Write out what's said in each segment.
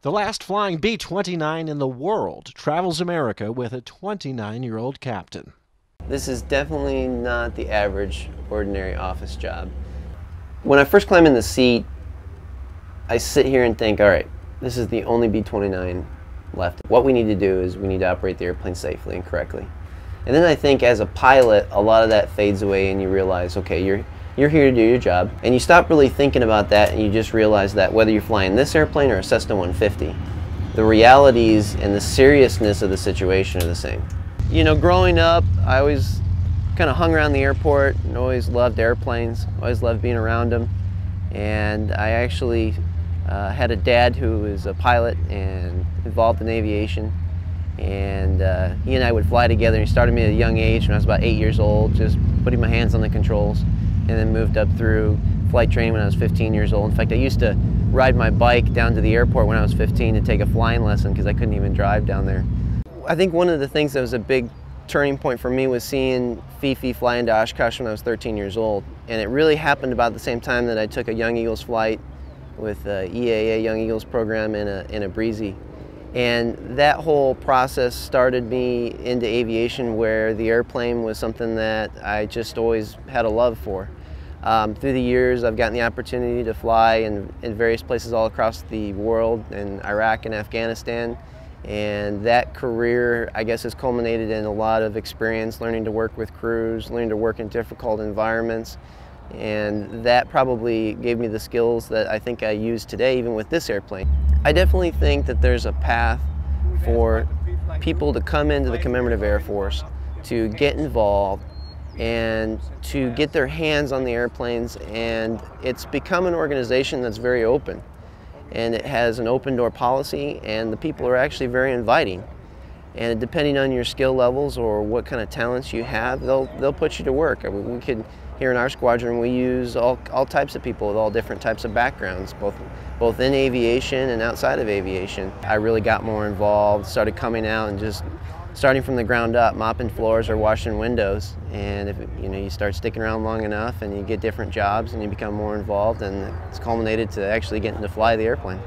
The last flying B-29 in the world travels America with a 29-year-old captain. This is definitely not the average, ordinary office job. When I first climb in the seat, I sit here and think, all right, this is the only B-29 left. What we need to do is we need to operate the airplane safely and correctly. And then I think as a pilot, a lot of that fades away and you realize, okay, you're here to do your job. And you stop really thinking about that and you just realize that whether you're flying this airplane or a Cessna 150, the realities and the seriousness of the situation are the same. You know, growing up, I always kind of hung around the airport and always loved airplanes, always loved being around them. And I actually had a dad who was a pilot and involved in aviation. And he and I would fly together. He started me at a young age when I was about 8 years old, just putting my hands on the controls, and then moved up through flight training when I was 15 years old. In fact, I used to ride my bike down to the airport when I was 15 to take a flying lesson because I couldn't even drive down there. I think one of the things that was a big turning point for me was seeing Fifi fly into Oshkosh when I was 13 years old. And it really happened about the same time that I took a Young Eagles flight with EAA Young Eagles program in a Breezy. And that whole process started me into aviation, where the airplane was something that I just always had a love for. Through the years, I've gotten the opportunity to fly in various places all across the world, in Iraq and Afghanistan. And that career, I guess, has culminated in a lot of experience, learning to work with crews, learning to work in difficult environments. And that probably gave me the skills that I think I use today, even with this airplane. I definitely think that there's a path for people to come into the Commemorative Air Force, to get involved and to get their hands on the airplanes. And it's become an organization that's very open. And it has an open door policy, and the people are actually very inviting. And depending on your skill levels or what kind of talents you have, they'll put you to work. I mean, here in our squadron, we use all types of people with all different types of backgrounds, both in aviation and outside of aviation. I really got more involved, started coming out and just starting from the ground up, mopping floors or washing windows. And if you start sticking around long enough and you get different jobs and you become more involved, and it's culminated to actually getting to fly the airplane.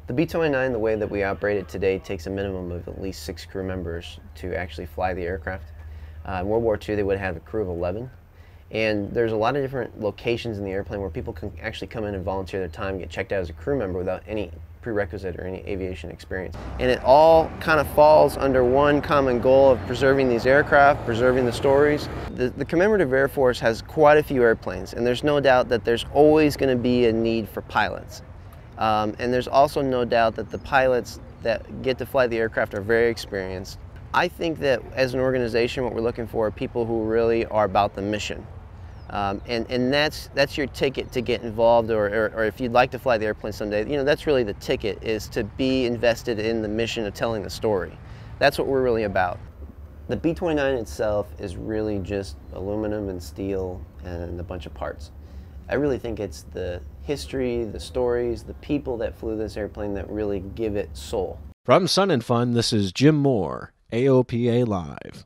The B-29, the way that we operate it today, takes a minimum of at least 6 crew members to actually fly the aircraft. In World War II, they would have a crew of 11. And there's a lot of different locations in the airplane where people can actually come in and volunteer their time, get checked out as a crew member without any prerequisite or any aviation experience. And it all kind of falls under one common goal of preserving these aircraft, preserving the stories. The Commemorative Air Force has quite a few airplanes, and there's no doubt that there's always going to be a need for pilots. And there's also no doubt that the pilots that get to fly the aircraft are very experienced. I think that as an organization, what we're looking for are people who really are about the mission. And that's your ticket to get involved, or if you'd like to fly the airplane someday, that's really the ticket, is to be invested in the mission of telling the story. That's what we're really about. The B-29 itself is really just aluminum and steel and a bunch of parts. I really think it's the history, the stories, the people that flew this airplane that really give it soul. From Sun and Fun, this is Jim Moore, AOPA Live.